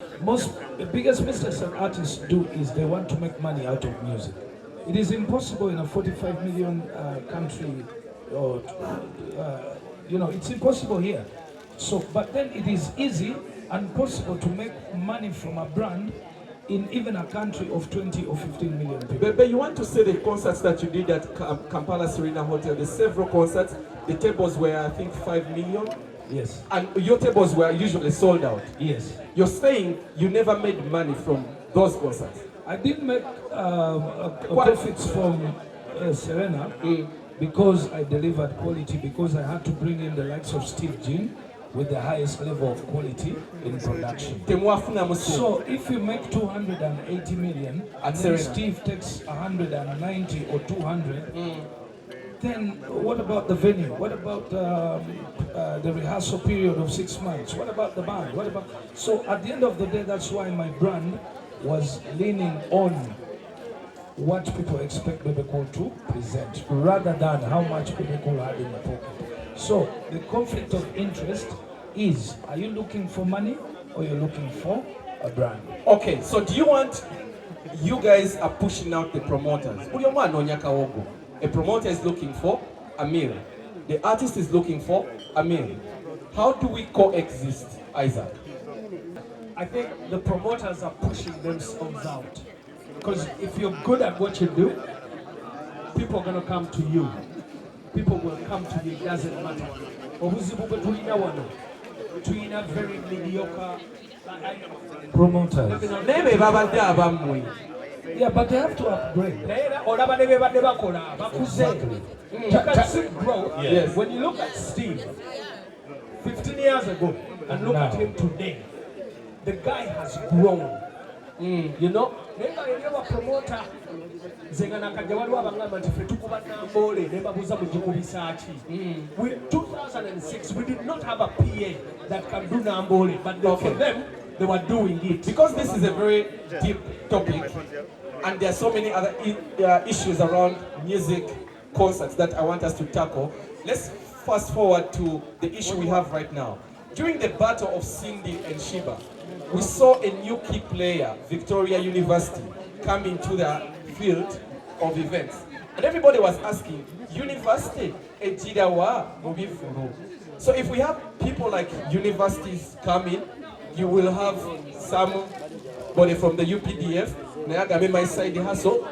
The biggest mistakes that artists do is they want to make money out of music. It is impossible in a 45 million country, or it's impossible here. So, but then it is easy and possible to make money from a brand in even a country of 20 or 15 million people. But you want to say the concerts that you did at Kampala Serena Hotel, the several concerts, the tables were, I think, 5 million? Yes. And your tables were usually sold out? Yes. You're saying you never made money from those concerts? I did make profits from Serena because I delivered quality, because I had to bring in the likes of Steve Jean with the highest level of quality in production. So if you make 280 million and then Steve takes 190 or 200, then what about the venue? What about the rehearsal period of 6 months? What about the band? So at the end of the day, that's why my brand was leaning on what people expect Bebe to present, rather than how much Bebe had in the pocket. So the conflict of interest is, are you looking for money or you're looking for a brand? Okay, so do you want, you guys are pushing out the promoters. A promoter is looking for a meal. The artist is looking for a meal. How do we coexist, Isaac? I think the promoters are pushing themselves out. Because if you're good at what you do, people are going to come to you. People will come to you, it doesn't matter. Tulina very mediocre promoters. Yeah, but they have to upgrade. Exactly. Yes. When you look at Steve 15 years ago and look at him today, the guy has grown. You know, promoter. 2006, we did not have a PA that can do Nambole, but for them, they were doing it. Because this is a very deep topic, and there are so many other issues around music concerts that I want us to tackle. Let's fast forward to the issue we have right now. During the battle of Cindy and Sheba, we saw a new key player, Victoria University, come into the field of events. And everybody was asking, University, so if we have people like universities coming, you will have somebody from the UPDF, my side hustle,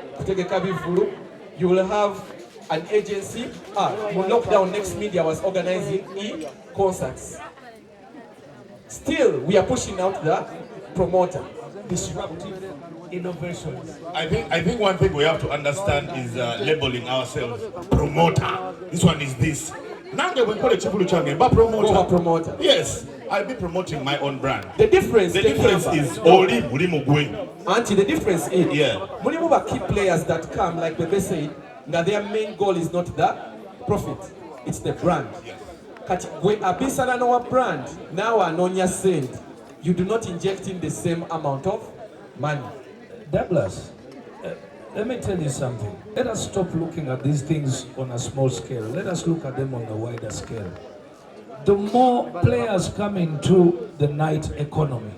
you will have an agency. Lockdown Next Media was organizing e-concerts. Still, we are pushing out the promoter. Disruptive innovations. I think one thing we have to understand is labeling ourselves promoter. This one is this. Now they will call it promoter. Yes, I'll be promoting my own brand. The difference is Oli Mulimugwe. Auntie, the difference is Mulimuba key players that come, like Bebe said, now their main goal is not the profit, it's the brand. Kati gwe abisana no brand, now anonya send. You do not inject in the same amount of money. Douglas, let me tell you something. Let us stop looking at these things on a small scale. Let us look at them on a wider scale. The more players come into the night economy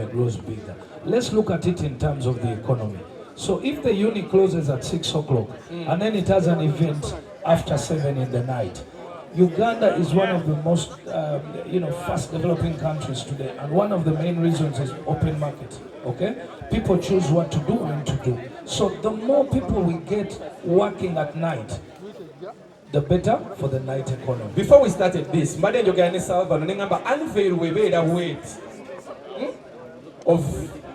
grows bigger. Let's look at it in terms of the economy. So if the uni closes at 6 o'clock and then it has an event after 7 in the night, Uganda is one of the most fast developing countries today, and one of the main reasons is open market. Okay, people choose what to do and to do. So the more people we get working at night, the better for the night economy. Before we started this, Madam Yogani Salva unveil weight of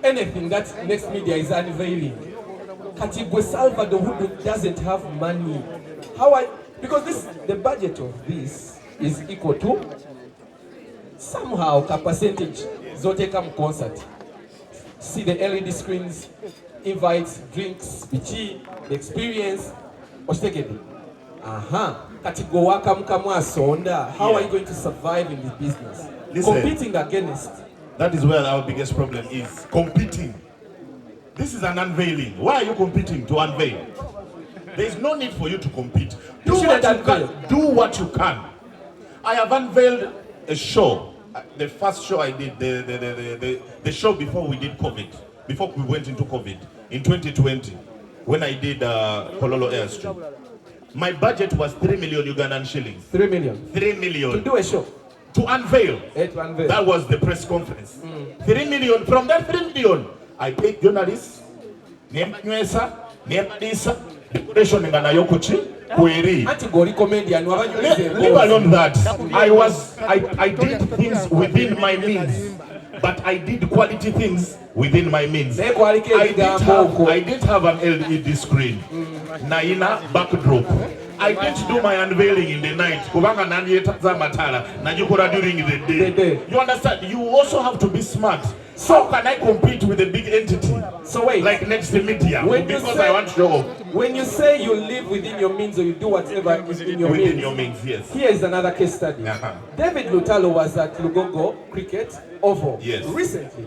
anything that Next Media is unveiling. Katigwe Salva who doesn't have money. Because the budget of this is equal to somehow a percentage Zotekam concert. See the LED screens, invites, drinks, bichi, the experience. How are you going to survive in this business? Listen, competing against. That is where our biggest problem is. Competing. This is an unveiling. Why are you competing to unveil? There is no need for you to compete. Do what you can. I have unveiled a show. the first show I did, the show before we did COVID, before we went into COVID, in 2020, when I did Kololo Airstream, my budget was 3 million Ugandan shillings. 3 million. 3 million. To do a show. To unveil. To unveil. That was the press conference. 3 million. From that 3 million, I paid journalists, Nyemanywesa, Nyemadisa, decoration in Ganayokuchi, Kweri. Leave alone that. I did things within my means. But I did quality things within my means. I did have an LED screen. Naina backdrop. I didn't do my unveiling in the night. During the day. You understand? You also have to be smart. So how can I compete with a big entity? So wait. Like Next Media. Because I want to show up. When you say you live within your means or you do whatever is in your within means. your means, yes. Here is another case study. David Lutalo was at Lugogo Cricket Oval recently.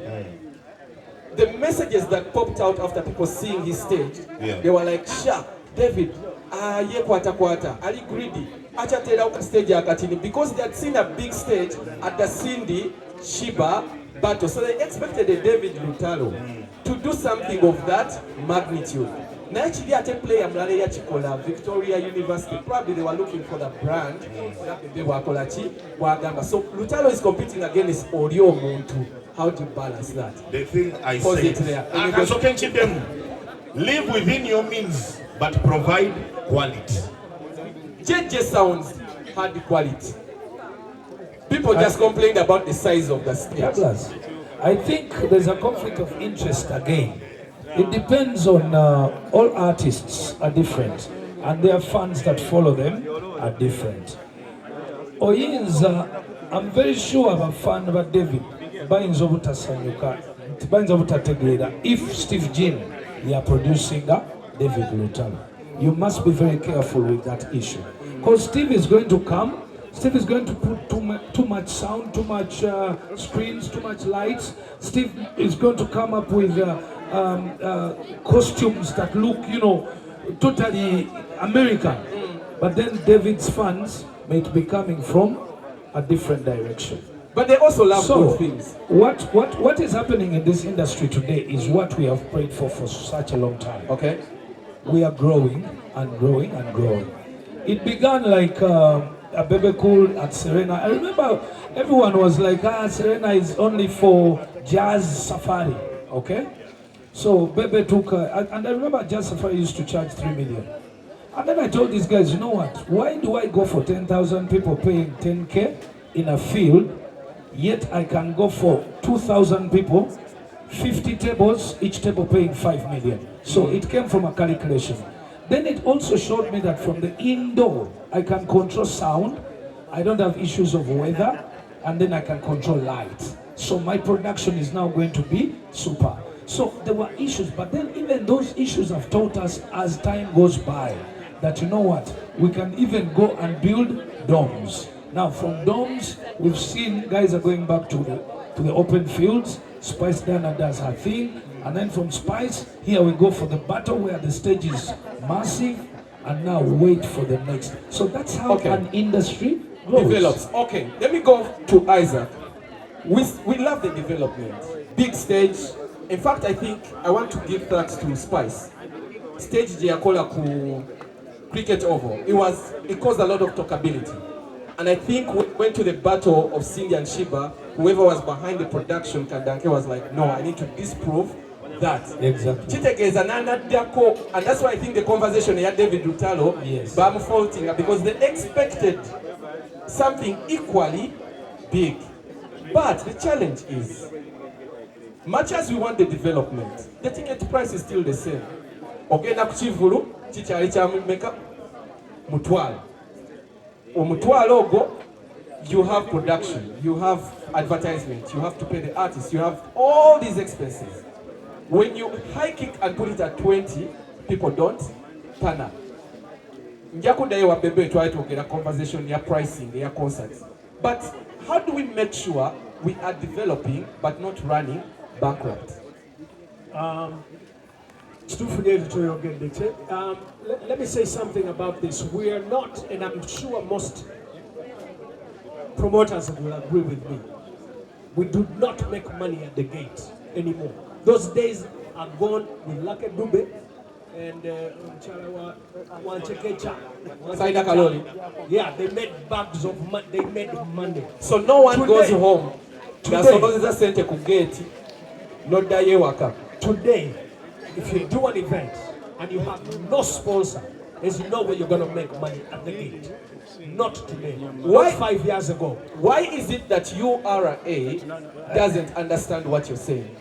The messages that popped out after people seeing his stage, they were like, "Sha, David, ye kwata, ali greedy. Acha tera uka stage akatini," because they had seen a big stage at the Cindy Shiba battle. So they expected a David Lutalo to do something of that magnitude. Now actually at a player Mlale Chikola, Victoria University, probably they were looking for the brand. So Lutalo is competing against Orio Muntu. How do you balance that? The thing I say, so can you them live within your means, but provide quality. JJ Sounds had the quality. People just complained about the size of the stage. I think there's a conflict of interest again. It depends on all artists are different, and their fans that follow them are different. Oyinza, I'm very sure I'm a fan of David. If Steve Jean you are producing David Lutalo, you must be very careful with that issue, because Steve is going to come. Steve is going to put too much sound, too much screens, too much lights. Steve is going to come up with costumes that look, totally American. But then David's fans may be coming from a different direction. But they also love good things. What is happening in this industry today is what we have prayed for such a long time. Okay. We are growing and growing and growing. It began like a Bebe Cool at Serena. I remember everyone was like, Serena is only for jazz safari, okay? So Bebe took, and I remember jazz safari used to charge 3 million. And then I told these guys, you know what? Why do I go for 10,000 people paying 10K in a field, yet I can go for 2,000 people, 50 tables, each table paying 5 million. So it came from a calculation. Then it also showed me that from the indoor, I can control sound, I don't have issues of weather, and then I can control light. So my production is now going to be super. So there were issues, but then even those issues have taught us as time goes by that, you know what, we can even go and build domes. Now from domes, we've seen guys are going back to the open fields. Spice Dana does her thing. And then from Spice, here we go for the battle where the stage is massive, and now wait for the next. So that's how an industry develops. Okay, let me go to Isaac. We love the development. Big stage. In fact, I think I want to give thanks to Spice. Stage Giacola ku Cricket Oval. It caused a lot of talkability. And I think we went to the battle of Cindy and Shiba. Whoever was behind the production, Kandanke, was like, no, I need to disprove that. Exactly. And that's why I think the conversation here, David Lutalo, I'm faulting because they expected something equally big. But the challenge is, much as we want the development, the ticket price is still the same. Okay, na kuchivulu, chichari cha meka, mutwalo. Mutwalo go, you have production, you have advertisement, you have to pay the artist, you have all these expenses. When you hike it and put it at 20, people don't turn up. Njakudaye wa Bebe try to get a conversation, your pricing, your concerts. But how do we make sure we are developing but not running bankrupt? Let me say something about this. We are not, and I'm sure most promoters will agree with me, We do not make money at the gate anymore. Those days are gone with Lucky Dube and Wanchekecha. Saida Kaloli. Yeah, they made bags of money. They made money. So no one Today, goes home. Gasogozeza sente ku gate. Noddayo ewaka. Today, if you do an event and you have no sponsor, there's no way you're going to make money at the gate. Not today. Why? Not 5 years ago. Why is it that URA doesn't understand what you're saying?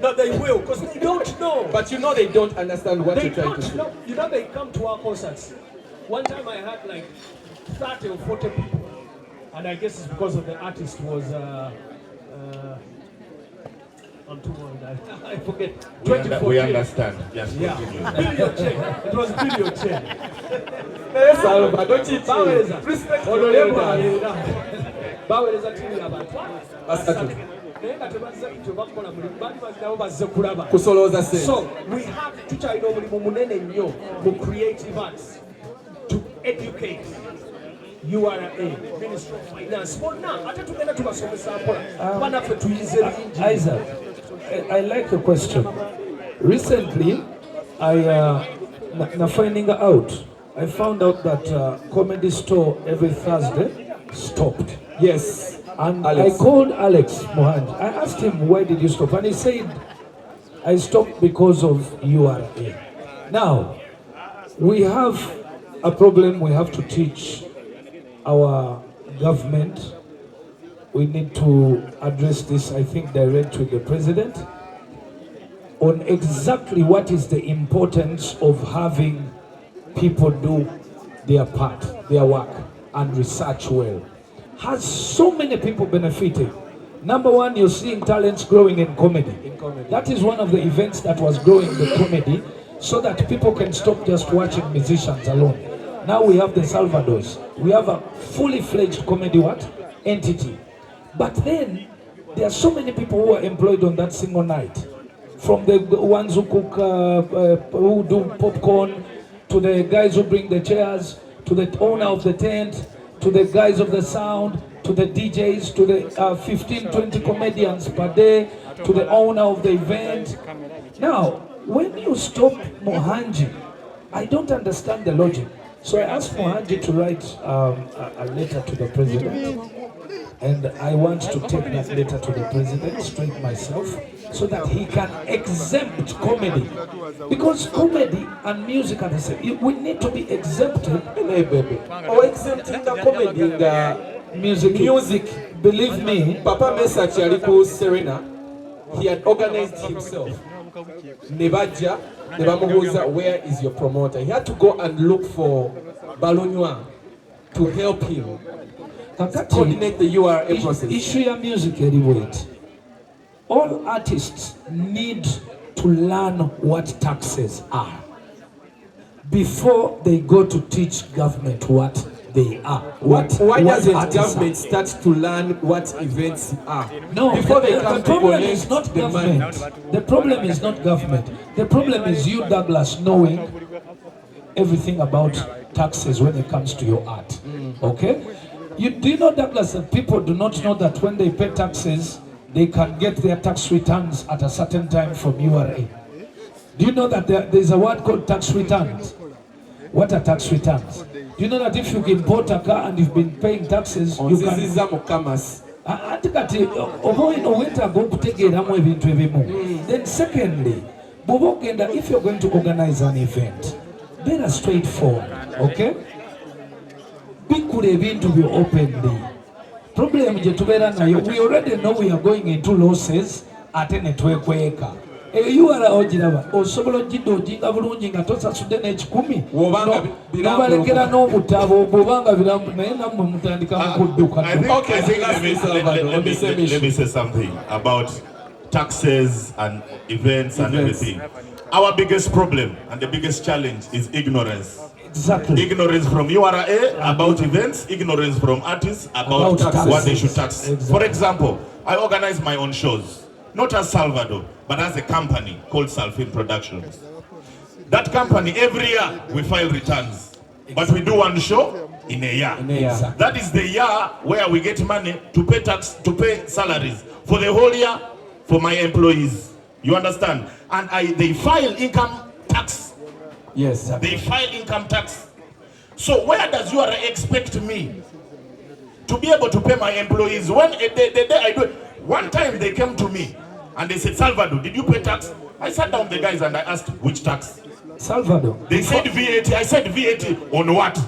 No, they will, because they don't know. But you know they don't understand what They you're trying to don't say. know. You know, they come to our concerts. One time I had like 30 or 40 people. And I guess it's because of the artist was, I'm too old, I forget. We understand. Yes, Yeah. continue. Video check. It was video check. Salva, don't cheat. Baweza. Respect Baweza timu y'abantu. Basatu. Naye nga tebazza ekyo bakola mulimu baali bazirawo bazze kulaba. Kusolooza sente. So we have tukyalina omulimu munene nnyo mu creative arts to educate URA, Ministry of Finance. Bonna ate tugenda tubasomesa mpola. Banaffe tuyize bingi. Isaac, I like the question. Recently, finding out, I found out that Comedy Store every Thursday stopped. Yes. And Alex. I called Alex Mohanj. I asked him, why did you stop? And he said, I stopped because of URA. Now, we have a problem we have to teach our government. We need to address this, I think, direct with the president on exactly what is the importance of having people do their part, their work, and research well. Has so many people benefited. Number one, you're seeing talents growing in comedy. That is one of the events that was growing the comedy so that people can stop just watching musicians alone. Now we have the Salvadors. We have a fully fledged comedy entity. But then, there are so many people who are employed on that single night. From the ones who cook, who do popcorn, to the guys who bring the chairs, to the owner of the tent, to the guys of the sound, to the DJs, to the 15, 20 comedians per day, to the owner of the event. Now, when you stop Mohanji, I don't understand the logic. So I asked Mohanji to write a letter to the president, and I want to take that letter to the president straight myself, so that he can exempt comedy. Because comedy and music are the same. We need to be exempted. Hey, baby. Or exempting the comedy, the music. Believe me, Papa Mesa Chariku Serena, he had organized himself. Nebaja, Nebamuguza, where is your promoter? He had to go and look for Balonwa to help him coordinate the URA process. Issue your music anyway. All artists need to learn what taxes are before they go to teach government what they are. Why doesn't government start to learn what events are? No, before they the come to problem collect is not the money. government. The problem is not government. The problem is you, Douglas, knowing everything about taxes when it comes to your art. Okay? Do you know, Douglas, that people do not know that when they pay taxes, they can get their tax returns at a certain time from URA? Do you know that there's a word called tax returns? What are tax returns? Do you know that if you import a car and you've been paying taxes, you can... Then secondly, if you're going to organize an event, better straightforward, okay? Bikule ebintu byo openly. Problem je tubeera nayo, we already know we are going into losses ate ne twekweka. URA ogiraba osobola ogidde ojinga bulungi nga tosasudde n'ekikumi nobalekera n'obutabo bwobanga biramu naye nammwe mutandika mukudduka. Let me say something about taxes and events and everything. Our biggest problem and the biggest challenge is ignorance. Exactly. Ignorance from URA about events, ignorance from artists about what they should tax. Exactly. For example, I organize my own shows, not as Salvador, but as a company called Salfin Productions. That company, every year we file returns, but we do one show in a year. Exactly. That is the year where we get money to pay tax, to pay salaries for the whole year for my employees. You understand? And they file income tax. Yes. They file income tax. So where does you expect me to be able to pay my employees? When the day I do it, one time they came to me and they said, Salvador, did you pay tax? I sat down with the guys and I asked, which tax? Salvador. They said VAT. I said VAT on what?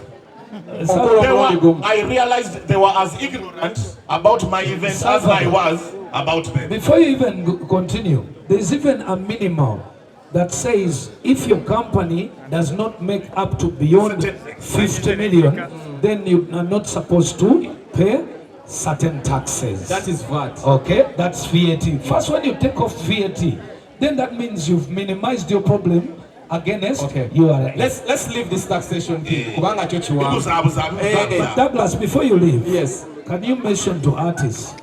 I realized they were as ignorant about my events as I was about them. Before you even continue, there's even a minimum that says if your company does not make up to beyond 50 million, then you are not supposed to pay certain taxes. That is VAT. Okay, that's VAT. First, when you take off VAT, then that means you've minimized your problem against you are. Let's leave this taxation thing. Douglas, before you leave, yes, can you mention to artists?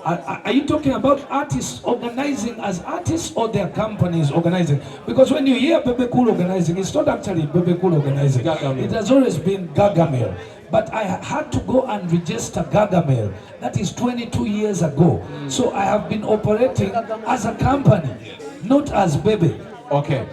Are you talking about artists organizing as artists or their companies organizing? Because when you hear Bebe Cool organizing, it's not actually Bebe Cool organizing. It has always been Gargamel. But I had to go and register Gargamel. That is 22 years ago. So I have been operating as a company, not as Bebe. Okay.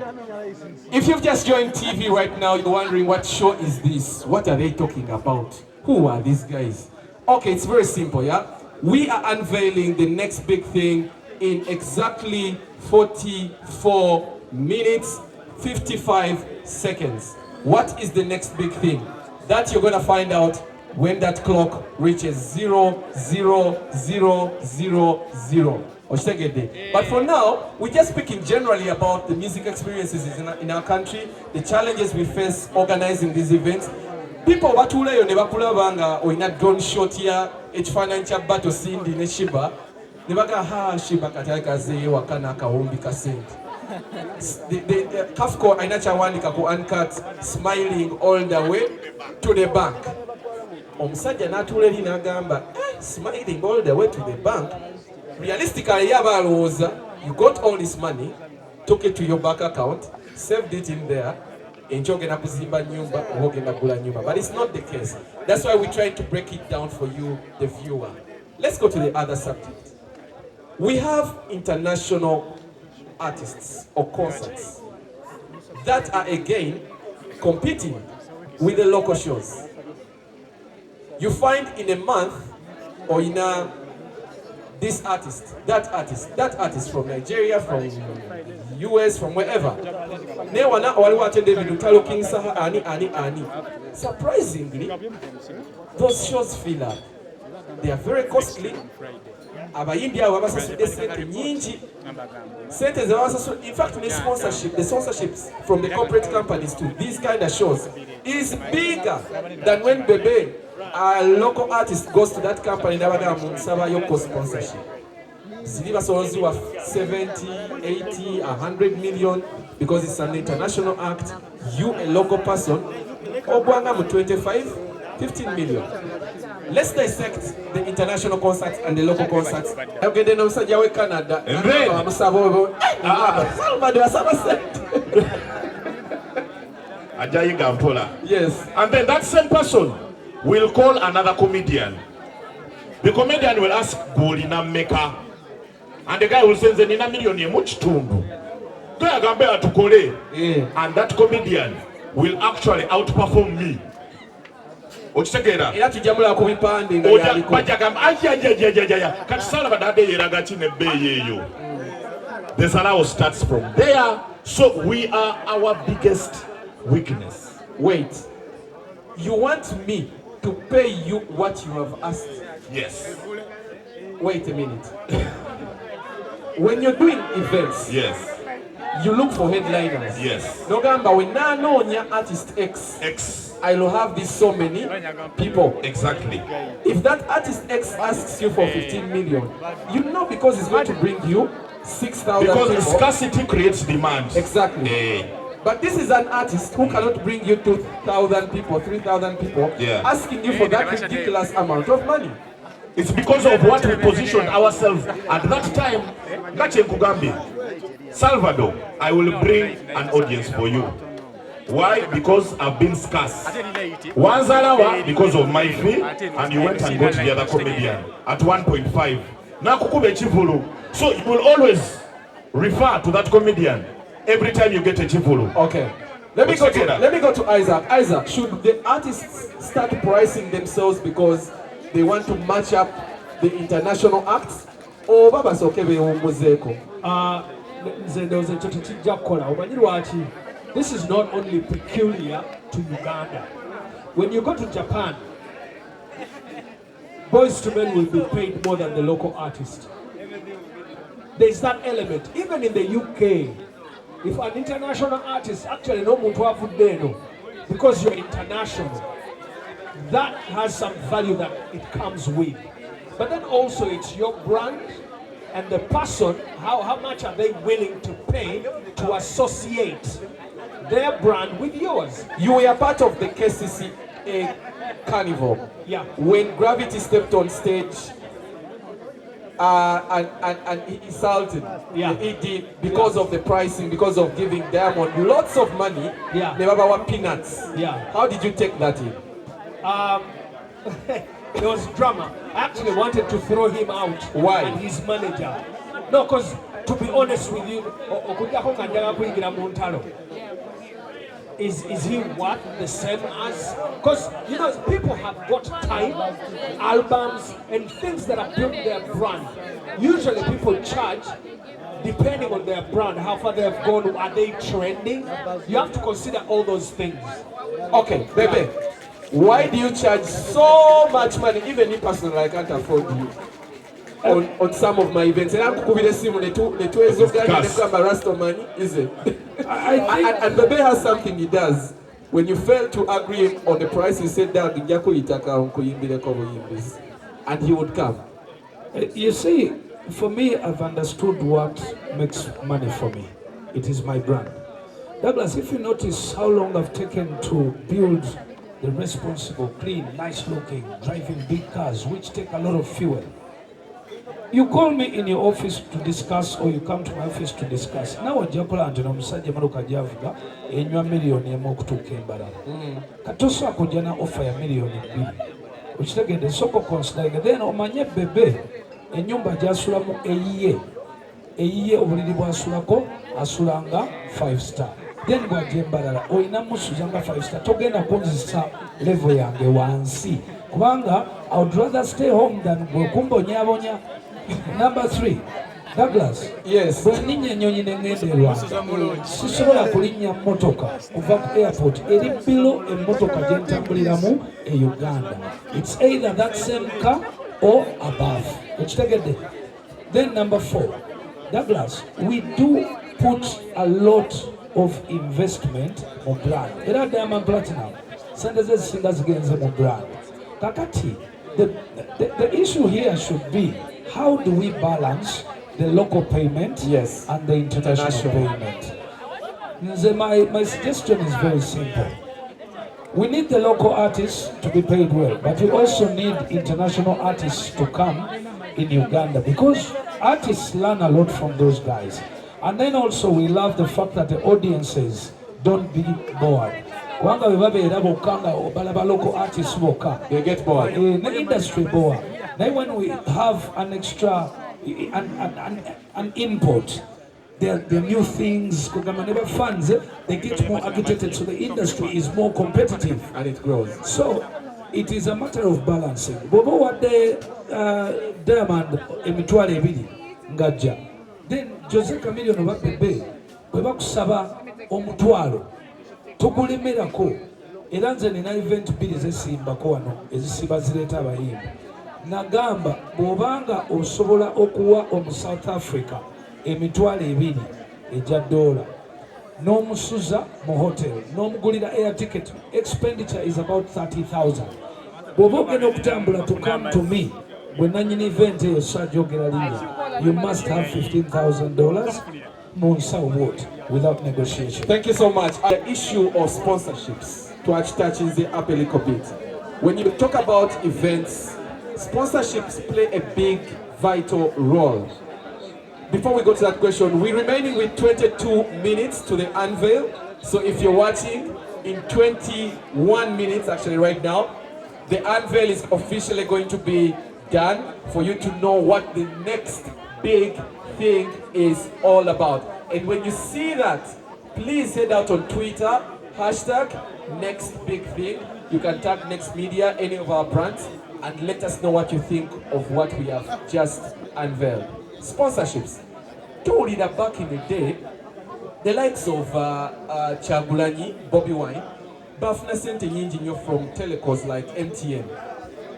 If you've just joined TV right now, you're wondering what show is this? What are they talking about? Who are these guys? Okay, it's very simple, yeah? We are unveiling the next big thing in exactly 44 minutes, 55 seconds. What is the next big thing? That you're gonna find out when that clock reaches 0, 0, 0, 0, 0. But for now, we're just speaking generally about the music experiences in our country, the challenges we face organizing these events. People batuleyo ne bakulabanga oyina drone shot ya ekifaananyi kya Bajjo Cindy ne Shiba ne baga ha Shiba kati kaze wakana akawumbi ka sente. The Kafko aina kyawandika ku uncut, smiling all the way to the bank. Omusajja n'atuula eri n'agamba smiling all the way to the bank. Realistically, you got all this money, took it to your bank account, saved it in there, but it's not the case. That's why we try to break it down for you, the viewer. Let's go to the other subject. We have international artists or concerts that are again competing with the local shows. You find in a month or in a this artist, that artist from Nigeria, from US, from wherever. Surprisingly, those shows fill up. They are very costly. In fact, the sponsorships from the corporate companies to these kind of shows is bigger than when Bebe, a local artist, goes to that company and sponsorship. Ziliba songs were 70, 80, 100 million because it's an international act. You, a local person, Obwanga 25, 15 million. Let's dissect the international concerts and the local concerts. Canada. Yes. And then that same person will call another comedian. The comedian will ask Golina Meka. And the guy will say, Zenina million much tumbu. And that comedian will actually outperform me. There's an hour starts from there. So we are our biggest weakness. Wait, you want me to pay you what you have asked? Yes. Wait a minute. When you're doing events, yes, you look for headliners. Yes. No gamba when na no artist X. I will have this so many people. Exactly. If that artist X asks you for 15 million, you know because it's going to bring you 6,000 people. Because scarcity creates demand. Exactly. But this is an artist who cannot bring you 2,000 people, 3,000 people, asking you for that ridiculous amount of money. It's because of what we positioned ourselves at that time. Salvador, I will bring an audience for you. Why? Because I've been scarce. Wanzalawa because of my fee, and you went and got the other comedian at 1.5. Now kukube chivulu. So you will always refer to that comedian every time you get a chivulu. Okay. Let me go to Isaac. Isaac, should the artists start pricing themselves because they want to match up the international acts? Or baba sokebe umuzeko? This is not only peculiar to Uganda. When you go to Japan, boys to men will be paid more than the local artist. There's that element. Even in the UK, if an international artist actually no mutwafudeno, because you're international, that has some value that it comes with. But then also it's your brand and the person, how much are they willing to pay to associate their brand with yours. You were part of the KCC carnival. Yeah. When Gravity stepped on stage and he insulted the ED because of the pricing, because of giving Diamond lots of money. Yeah. They were peanuts. Yeah. How did you take that in? There was drama. I actually wanted to throw him out. Why? And his manager. No, because to be honest with you, is he worth the same as? Because you know people have got time, albums, and things that have built their brand. Usually people charge depending on their brand, how far they have gone, are they trending? You have to consider all those things. Okay, Bebe. Why do you charge so much money? Even me personally, I can't afford you on some of my events. And I'm going to see when the two guys Rasta money, is it? And Bebe has something he does. When you fail to agree on the price, he said that and he would come. You see, for me, I've understood what makes money for me. It is my brand. Douglas, if you notice how long I've taken to build the responsible, clean, nice looking, driving big cars, which take a lot of fuel. You call me in your office to discuss, or you come to my office to discuss. Now, Jacolanto, no Musajja Maruka Javuga, enywa million y'emokutuuka embalala. Katoso akujja offer ya million 2. Ukitegedde soko considering. Then omanye Bebe, ennyumba gy'asulamu eyiye obuliri bw'asulako asulanga 5-star. Then bw'ajja embalala olina musuzanga 5-star. Togenda kunzisa level yange wansi. Kubanga I would rather stay home than kumbonyabonya. Number 3, Douglas. Yes. Bw'aninnya ennyonyi n'engenda e Rwanda, sisobola kulinnya mmotoka kuva ku airport eri bilo emmotoka gye ntambuliramu e Uganda. It's either that same car or above. Okitegedde? Then number 4, Douglas, we do put a lot of investment mu brand. Era Diamond Platinum, sente ze zisinga zigenze mu brand. Kakati, the issue here should be, how do we balance the local payment and the international payment? My suggestion is very simple. We need the local artists to be paid well, but we also need international artists to come in Uganda, because artists learn a lot from those guys. And then also we love the fact that the audiences don't be bored. Local artists they get bored. In the industry bored. Then when we have an extra an input, the new things, funds, they get more agitated, so the industry is more competitive and it grows. So it is a matter of balancing. Bobo what the Diamond emitwale ebiri ngajja. Then Jose Chameleon oba Bebe bwe bakusaba omutwalo tugulemerako, era nze nina event 2 zesimbako wano ezisiba zireeta abayimbi. Nagamba bw'obanga osobola okuwa omu South Africa emitwalo 2 ejja $, n'omusuza mu hotel, n'omugulira air ticket, expenditure is about 30,000. Bw'oba ogenda okutambula to come to me, bwe nannyini event eyo sagyogera linnya, you must have $15,000 mu nsawo bw'oti without negotiation. Thank you so much. The issue of sponsorships, touches it up a little bit. When you talk about events, sponsorships play a big, vital role. Before we go to that question, we're remaining with 22 minutes to the unveil. So if you're watching, in 21 minutes, actually right now, the unveil is officially going to be done for you to know what the next big thing is all about. And when you see that, please head out on Twitter, hashtag next big thing. You can tag Next Media, any of our brands, and let us know what you think of what we have just unveiled. Sponsorships. Told that back in the day, the likes of Chagulanyi, Bobby Wine, bafuna sente nyingi nnyo from telecos like MTN.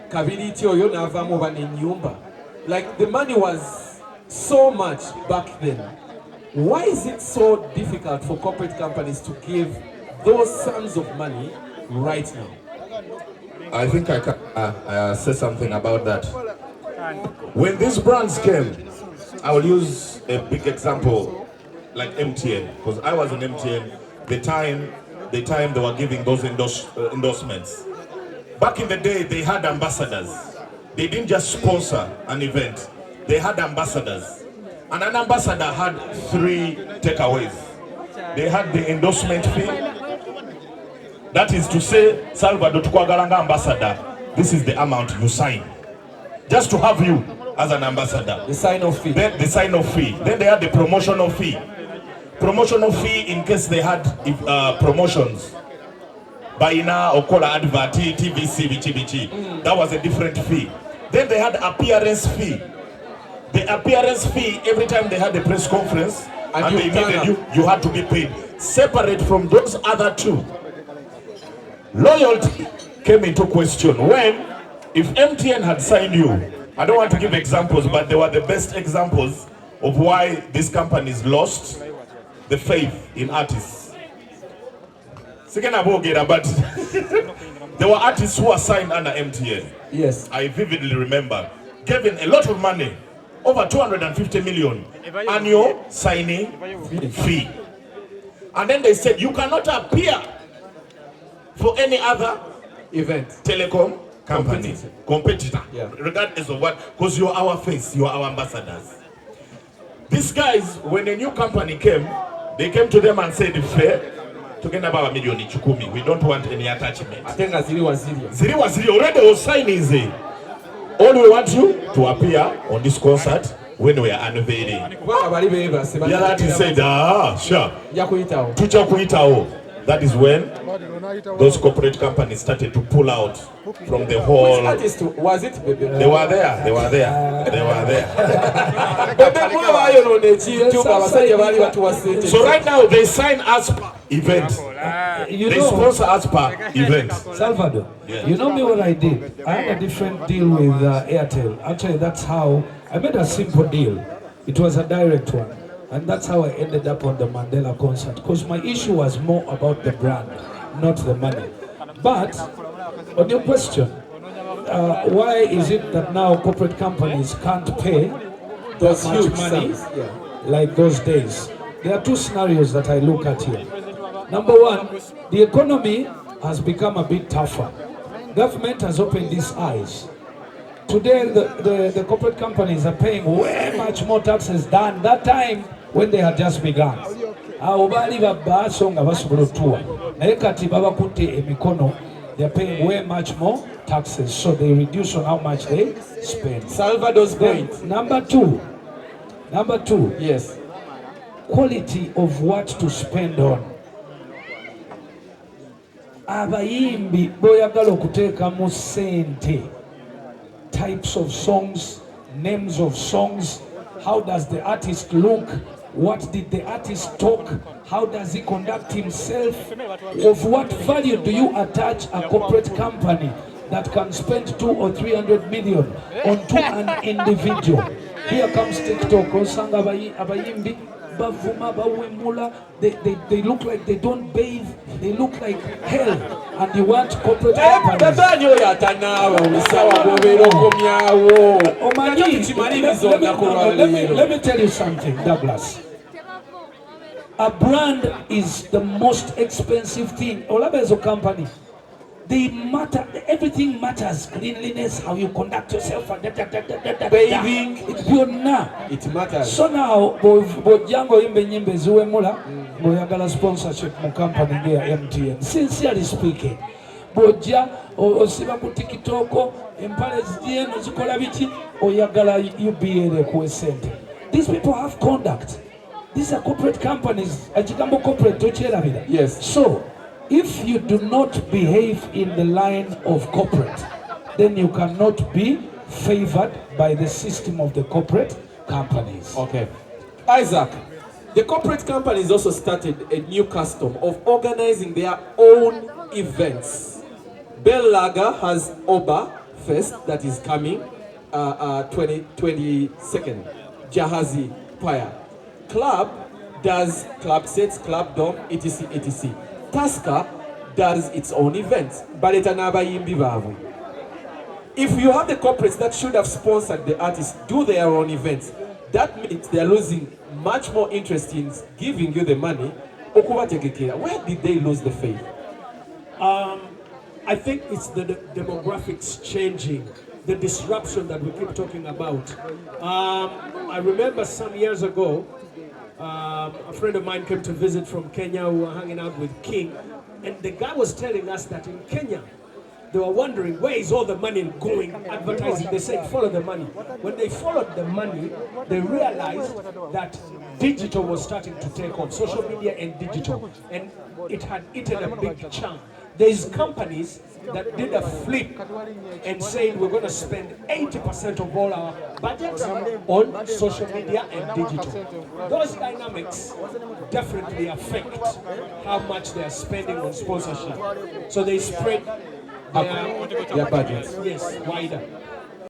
Kabiriti oyo navamu bane. Like the money was so much back then. Why is it so difficult for corporate companies to give those sums of money right now? I think I can say something about that. When these brands came, I will use a big example like MTN, because I was in MTN the time they were giving those endorsements. Back in the day, they had ambassadors. They didn't just sponsor an event. They had ambassadors. And an ambassador had 3 takeaways. They had the endorsement fee. That is to say, Bajjo Tukooye ambassador, this is the amount you sign. Just to have you as an ambassador. The sign-off fee. Then the sign-off fee. Then they had the promotional fee. Promotional fee in case they had promotions. Baina or Kola Advert, TVC, BTBT. That was a different fee. Then they had appearance fee. The appearance fee, every time they had a press conference and they needed you had to be paid. Separate from those other 2. Loyalty came into question when, if MTN had signed you, I don't want to give examples, but they were the best examples of why these companies lost the faith in artists. But there were artists who were signed under MTN. Yes. I vividly remember giving a lot of money, over 250 million annual signing fee. And then they said, you cannot appear for any other event, telecom company, competitor, yeah. Regardless of what, because you are our face, you are our ambassadors. These guys, when a new company came, they came to them and said, fair, talking about a million chukumi, we don't want any attachment. I think Ziri was already was signing. All we want you to appear on this concert when we are unveiling. Yeah, that is said, sure. That is when those corporate companies started to pull out from the whole. Which artist was it, Bebe? They were there. So right now they sign us per event. They sponsor us per event. Salvador, you know me what I did? I had a different deal with Airtel. Actually, that's how I made a simple deal. It was a direct one. And that's how I ended up on the Mandela concert, because my issue was more about the brand, not the money. But on your question, why is it that now corporate companies can't pay those much huge money sums, like those days? There are 2 scenarios that I look at here. Number 1, the economy has become a bit tougher. Government has opened its eyes. Today, the corporate companies are paying way much more taxes than that time when they had just begun. They're paying way much more taxes, so they reduce on how much they spend. Salvador's point. Number two, yes, quality of what to spend on. Abayimbi boyagala okuteekamu ssente. Types of songs, names of songs, how does the artist look, what did the artist talk, how does he conduct himself, of what value do you attach a corporate company that can spend 200 or 300 million onto an individual? Here comes TikTok, osanga abayimbi bavuma bawemula, they look like they don't bathe, they look like hell, and you want corporate companies. Let me tell you something, Douglas. A brand is the most expensive thing. Olabezo company. They matter. Everything matters. Cleanliness, how you conduct yourself, and bathing. It matters. So now, Bojango imbe nyimbe ziwemula, boyagala sponsorship mu company ya MTN. Sincerely speaking, Boja osiba ku TikTok, empale zieno zikola biki, oyagala UBA ku sente. These people have conduct. These are corporate companies. Achikambo corporate tocherabira. Yes. So, if you do not behave in the line of corporate, then you cannot be favored by the system of the corporate companies. Okay. Isaac, the corporate companies also started a new custom of organizing their own events. Bell Lager has Oba Fest that is coming 22nd. Jahazi Choir. Club does club sets, club dome, etc. etc. Tusker does its own events. If you have the corporates that should have sponsored the artists do their own events, that means they are losing much more interest in giving you the money. Where did they lose the faith? I think it's the demographics changing, the disruption that we keep talking about. I remember some years ago, a friend of mine came to visit from Kenya. We were hanging out with King, and the guy was telling us that in Kenya, they were wondering, where is all the money going advertising? They said, follow the money. When they followed the money, they realized that digital was starting to take on, social media and digital, and it had eaten a big chunk. There's companies that did a flip and said we're going to spend 80% of all our budgets on social media and digital. Those dynamics definitely affect how much they are spending on sponsorship. So they spread their budgets. Yes, wider.